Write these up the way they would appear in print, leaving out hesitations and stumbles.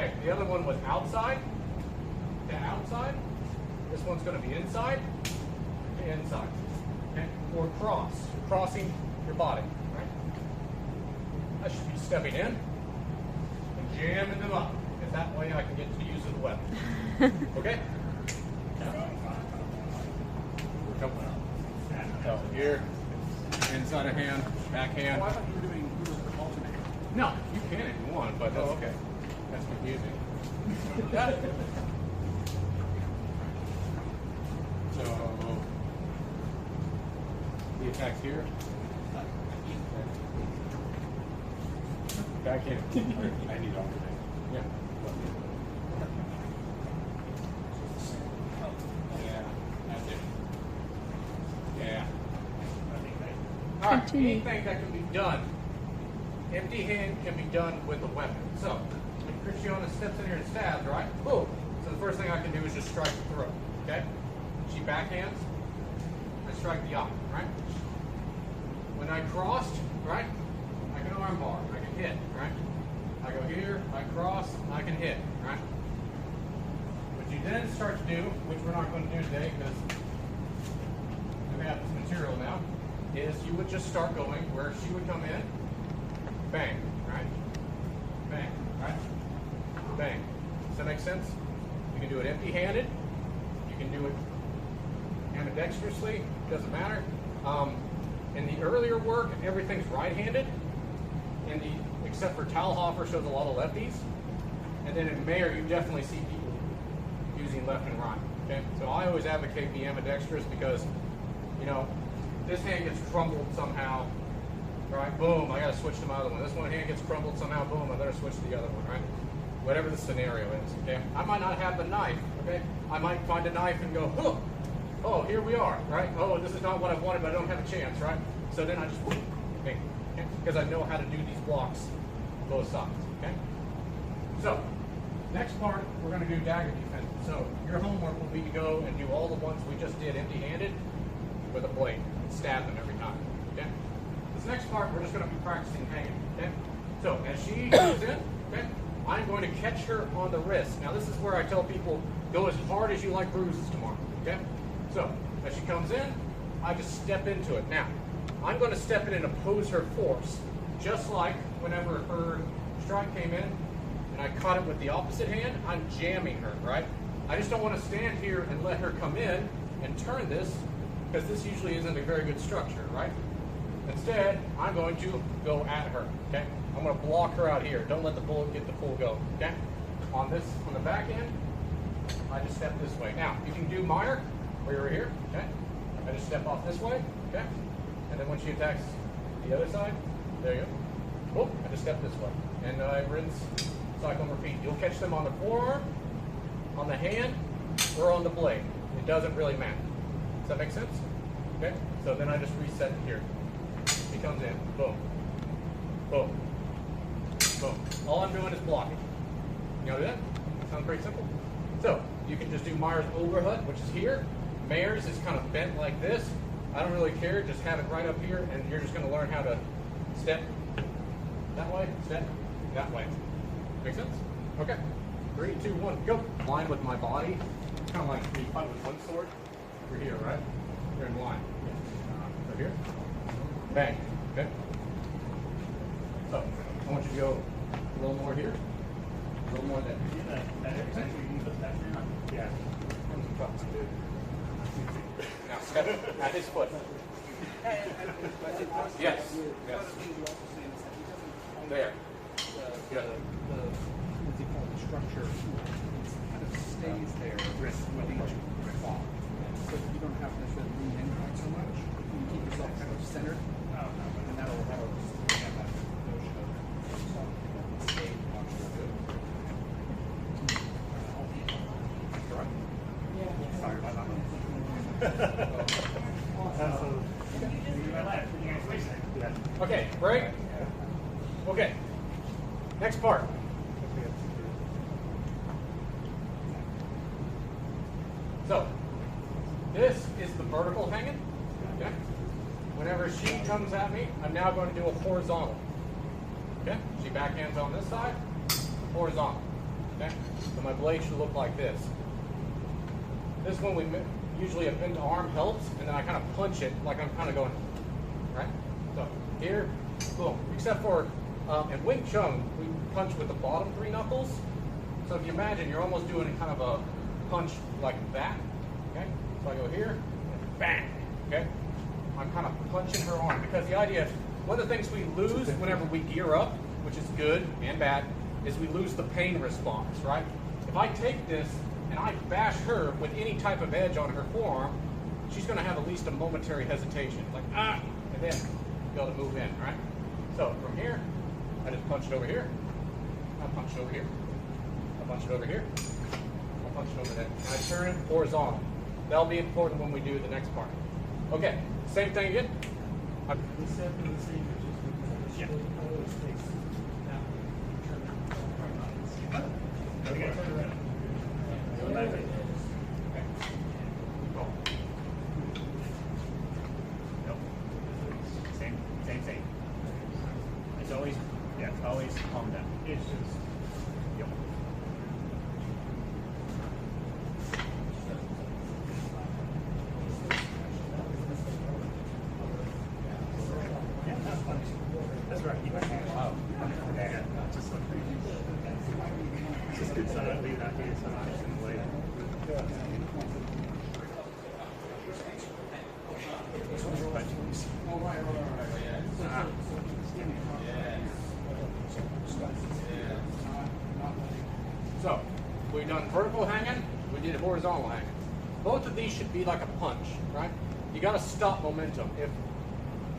Okay, the other one was outside to outside. This one's going to be inside to inside. Okay, or cross. You're crossing your body, right? I should be stepping in and jamming them up, because that way I can get to the use of the weapon. Okay? So here, inside a hand, back hand. Oh, I thought you were doing alternate. No, you can if you want, but oh, okay. That's confusing. Got it. So the attack's here. Back in. I need alternate. Yeah. Yeah, that's it. Yeah. All right, anything that can be done, empty hand can be done with a weapon. So, when Christiana steps in here and stabs, right? Boom. So the first thing I can do is just strike the throat, okay? She backhands, I strike the eye, right? When I crossed, right, I can armbar, I can hit, right? I go here, I cross, I can hit, right? What you then start to do, which we're not going to do today because we have this material now, is you would just start going where she would come in, bang, right? Bang, right? Bang. Does that make sense? You can do it empty-handed. You can do it ambidextrously. Doesn't matter. In the earlier work, everything's right-handed. Except for Talhofer shows a lot of lefties. And then in Mayer, you definitely see people using left and right. Okay? So I always advocate the ambidextrous because, you know, this hand gets crumbled somehow, right? Boom, I gotta switch to my other one. This one hand gets crumbled somehow, boom, I better switch to the other one, right? Whatever the scenario is, okay? I might not have the knife, okay? I might find a knife and go, oh, here we are, right? Oh, this is not what I wanted, but I don't have a chance, right? So then I just, bang, okay? Because I know how to do these blocks, both sides, okay? So, next part, we're gonna do dagger defense. So, your homework will be to go and do all the ones we just did empty-handed with a blade. Stab them every time, okay? This next part, we're just going to be practicing hanging, okay? So, as she goes in, okay, I'm going to catch her on the wrist. Now, this is where I tell people, go as hard as you like bruises tomorrow, okay? So, as she comes in, I just step into it. Now, I'm going to step in and oppose her force, just like whenever her strike came in, and I caught it with the opposite hand, I'm jamming her, right? I just don't want to stand here and let her come in and turn this, because this usually isn't a very good structure, right? Instead, I'm going to go at her, okay? I'm going to block her out here. Don't let the bullet get the full go, okay? On the back end, I just step this way. Now, you can do Meyer, where you're here, okay? I just step off this way, okay? And then when she attacks the other side, there you go. Boom, I just step this way. And I rinse, cycle, and repeat. You'll catch them on the forearm, on the hand, or on the blade. It doesn't really matter. Does that make sense? Okay, so then I just reset here. He comes in, boom, boom, boom. All I'm doing is blocking. You know that? Sounds pretty simple. So you can just do Meyer's overhood, which is here. Mayer's is kind of bent like this. I don't really care, just have it right up here, and you're just going to learn how to step that way, step that way. Make sense? Okay. 3, 2, 1, go. Line with my body. It's kind of like you fight with one sword. We're here, right? You're in line. So here. Bang. Okay. So I want you to go a little more here. A little more there. Yeah. Now step at his foot. Yes. Yes. There. Yeah. The structure kind of stays there with each claw. So you don't have to necessarily lean in quite so much. You can keep yourself kind of centered, and that'll just have that notion of stay posture. Sorry about that. Okay, break. Okay. Next part. So, this is the vertical hanging. Okay? Whenever she comes at me, I'm now going to do a horizontal. Okay? She backhands on this side, horizontal. Okay? So my blade should look like this. This one we usually a bent arm helps, and then I kind of punch it like I'm kind of going, right? So here, boom. Except for in Wing Chun, we punch with the bottom 3 knuckles. So if you imagine, you're almost doing kind of a punch like that. Okay? So I go here, bang. Okay? I'm kind of punching her arm because the idea is one of the things we lose whenever we gear up, which is good and bad, is we lose the pain response, right? If I take this and I bash her with any type of edge on her forearm, she's going to have at least a momentary hesitation, like ah, and then be able to move in, right? So from here, I just punch it over here. I punch it over here. I punch it over here. I punch it over there. And I turn it horizontal. That'll be important when we do the next part. Okay, same thing again. Yeah. Same. It's always, always calm down. It's just, yep. Yeah, that's right. Wow. Yeah, just like it's just good so I don't leave that here so much in the way. So, we've done vertical hanging, we did horizontal hanging. Both of these should be like a punch, right? You got to stop momentum. If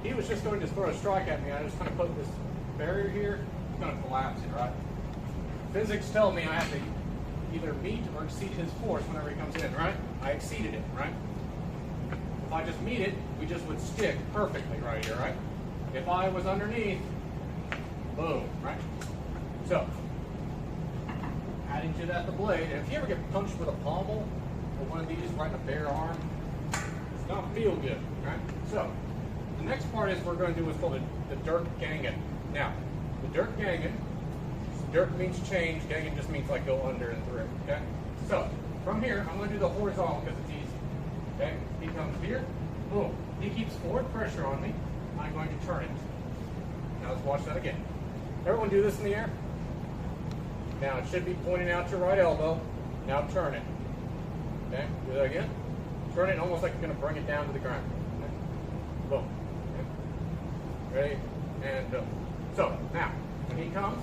he was just going to throw a strike at me, I just kind of put this barrier here, it's going to collapse it, right? Physics tell me I have to either meet or exceed his force whenever he comes in, right? I exceeded it, right? If I just meet it, we just would stick perfectly right here, right? If I was underneath, boom, right? So, adding to that the blade, and if you ever get punched with a pommel or one of these right in a bare arm, it's not feel good, right? So, the next part is we're going to do what's called the dirt gangen. Now, the dirt gangen, dirt means change, gangen just means like go under and through, okay? So, from here, I'm going to do the horizontal because it's easy, okay? He comes here, boom. He keeps forward pressure on me, I'm going to turn it. Now let's watch that again. Everyone do this in the air. Now it should be pointing out your right elbow. Now turn it. Okay, do that again. Turn it almost like you're going to bring it down to the ground. Okay. Boom. Okay. Ready? And boom. So now, when he comes,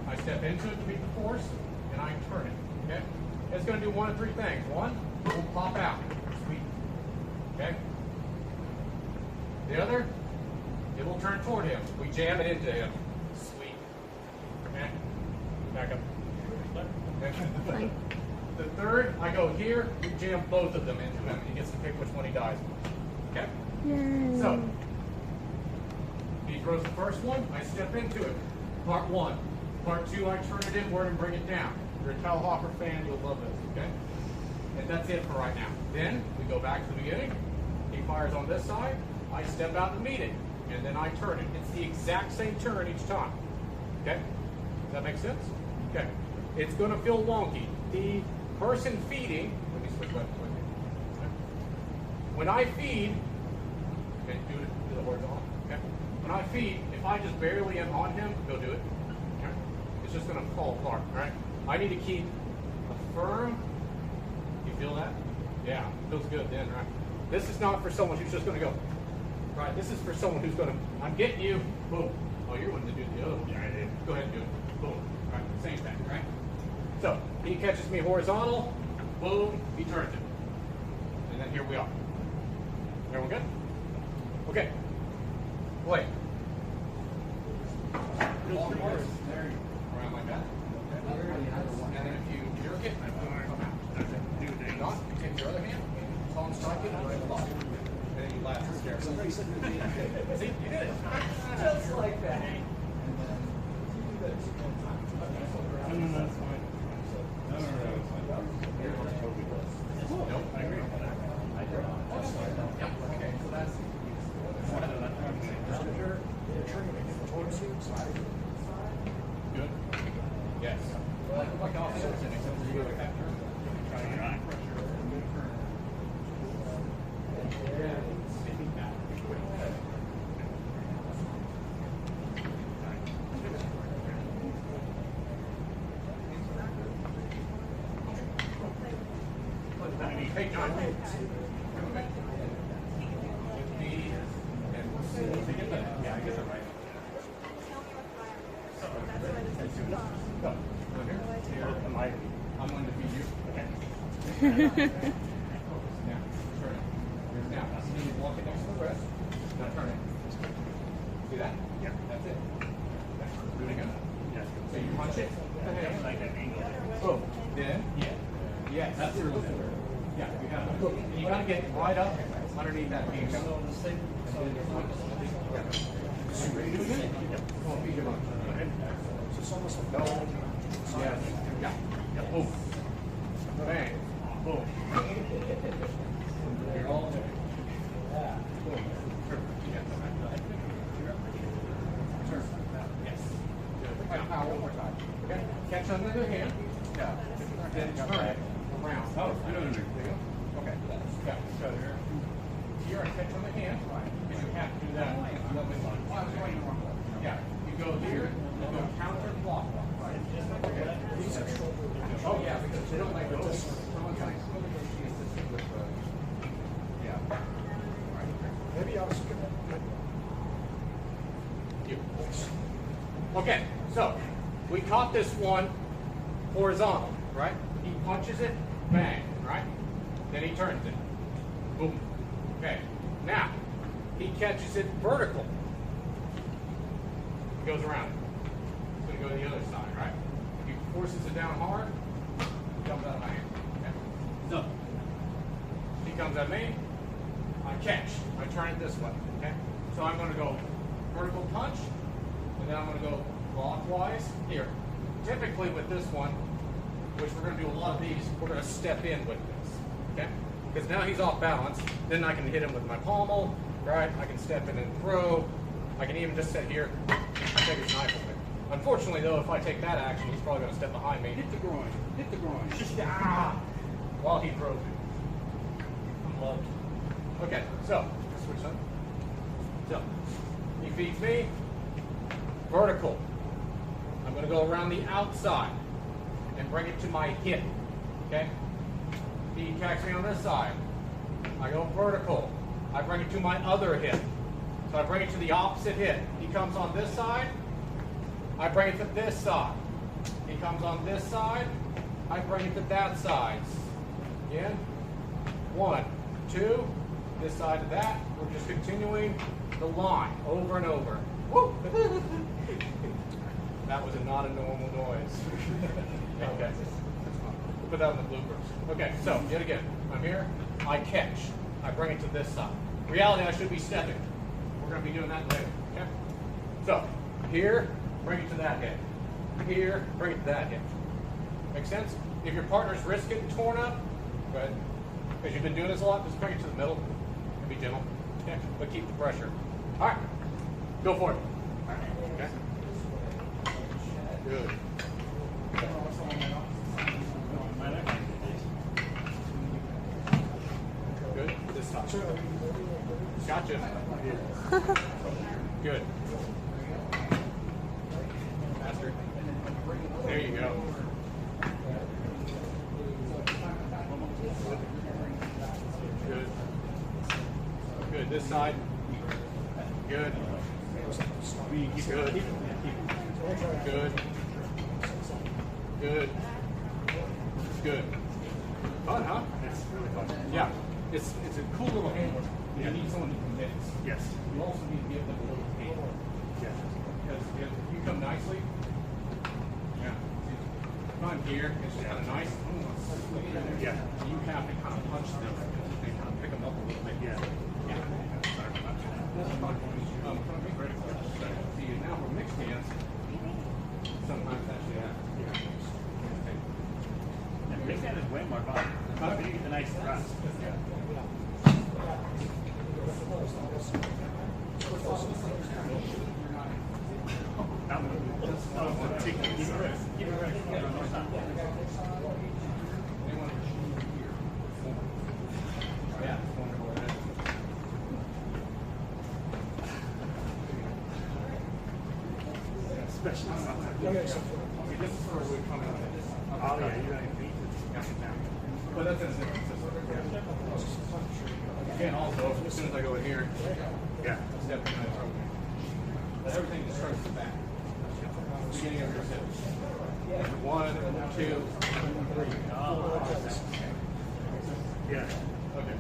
I step into it to meet the force, and I turn it. Okay? It's going to do one of 3 things. One, it will pop out. Sweet. Okay? The other, it will turn toward him. We jam it into him. Sweet. Okay? Back up. Okay. The third, I go here, we jam both of them into him, and he gets to pick which one he dies with. Okay? Yay. So, he throws the first one, I step into it. Part 1. Part 2, I turn it inward and bring it down. If you're a Tal Hopper fan, you'll love this, okay? And that's it for right now. Then, we go back to the beginning. He fires on this side. I step out to meet it, and then I turn it. It's the exact same turn each time. Okay? Does that make sense? Okay. It's going to feel wonky. The person feeding, let me switch left with you. Okay. When I feed, okay, do the horizontal. Okay. When I feed, if I just barely am on him, go do it. Okay. It's just going to fall apart. All right. I need to keep a firm. You feel that? Yeah, feels good then, right? This is not for someone who's just going to go. Right, this is for someone who's going to, I'm getting you, boom. Oh, you're wanting to do the other one. Yeah, I did. Go ahead and do it. Boom. Right, same thing, right? So, he catches me horizontal, boom, he turns it. And then here we are. Everyone good? Okay. Wait. Around like that. Okay. And then if you jerk it, come out. Hang on, you take your other hand, palm strike it, and right the lock. And then you laugh and stare. See, you did it. Just like that. No, that's fine. No, it's fine. Nope, I agree. Yeah, okay, so that's good. Yes. like offset, except for you go like that. Try your eye. Hey, John. Yeah, I get that right. I'm going to feed you. Okay. Now, turn it. Now, see you walk it next to the breast. Now turn it. See that? Yeah. That's it. Okay. Do it again. Yes. So you punch it. Like that angle. Boom. Then? Yeah. Yes. That's it. Yeah, you got to hook. And you got to get right up underneath that piece. Ready to do it again? Yep. Come on, feed your lunch. It's almost like No. Yes. Yeah. Yeah. Boom. Bang. Boom. You're all there. Boom. Turn. Yes. Turn. Yes. Good. Right, power one more time. Okay. Catch under the hand. Yeah. Then turn it around. Oh, no. There you go. Okay. Yeah. So here. Here, I catch on the hand. Because you have to do that. Yeah. You go here. You go counterclockwise. Oh yeah, because they don't like those. Yeah. maybe I'll skip You. Okay, so we caught this one horizontal, right? He punches it, bang, right? Then he turns it. Boom. Okay. Now he catches it vertical. He goes around. He's gonna go to the other side, right? He forces it down hard. Comes out of my hand. Okay. So he comes at me. I catch. I turn it this way. Okay. So I'm going to go vertical punch, and then I'm going to go clockwise here. Typically with this one, which we're going to do a lot of these, we're going to step in with this. Okay. Because now he's off balance. Then I can hit him with my pommel. Right. I can step in and throw. I can even just sit here, take his knife with me. Unfortunately, though, if I take that action, he's probably going to step behind me. Hit the groin. Hit the groin. Ah! While he throws it. I'm loved. Okay, so switch on. So he feeds me vertical. I'm going to go around the outside and bring it to my hip. Okay. He attacks me on this side. I go vertical. I bring it to my other hip. So I bring it to the opposite hip. He comes on this side. I bring it to this side. He comes on this side. I bring it to that side. Again. 1, 2. This side to that. We're just continuing the line over and over. Woo! That was not a normal noise. Okay. We'll put that in the bloopers. Okay, so yet again, I'm here. I catch. I bring it to this side. Reality, I should be stepping. We're going to be doing that later. Okay? So, here. Bring it to that hip. Here, bring it to that hip. Make sense? If your partner's wrist getting torn up, go ahead. Because you've been doing this a lot, just bring it to the middle and be gentle. Okay? But keep the pressure. All right. Go for it. Okay? Good. Good. This side. Gotcha. Good. Faster. There you go. Good. Good. This side. Good. Good. Good. Good. Good. Fun, huh? It's really fun. Yeah. It's a cool little handler. You need someone to convince. Yes. You also need to give them a little hand. Yes. Because if you come nicely, yeah. If I'm here, it's just kind of nice. Yeah. You have to kind of punch them and kind of pick them up a little bit. Yeah. Yeah. Sorry about that. That's fine. Kind of be critical. See, now for mixed hands, sometimes actually happens. And big hand is way more fun. But you get the nice thrust. Yeah. Keep it ready. Keep it ready. Yeah. Especially This is where we come in. oh yeah, you gotta beat it down. But that's in a different system. Again, also, as soon as I go in here, Yeah. step in my throat. But everything just starts at the back. Beginning of your hips. 1, 2, 3. Yeah. Okay.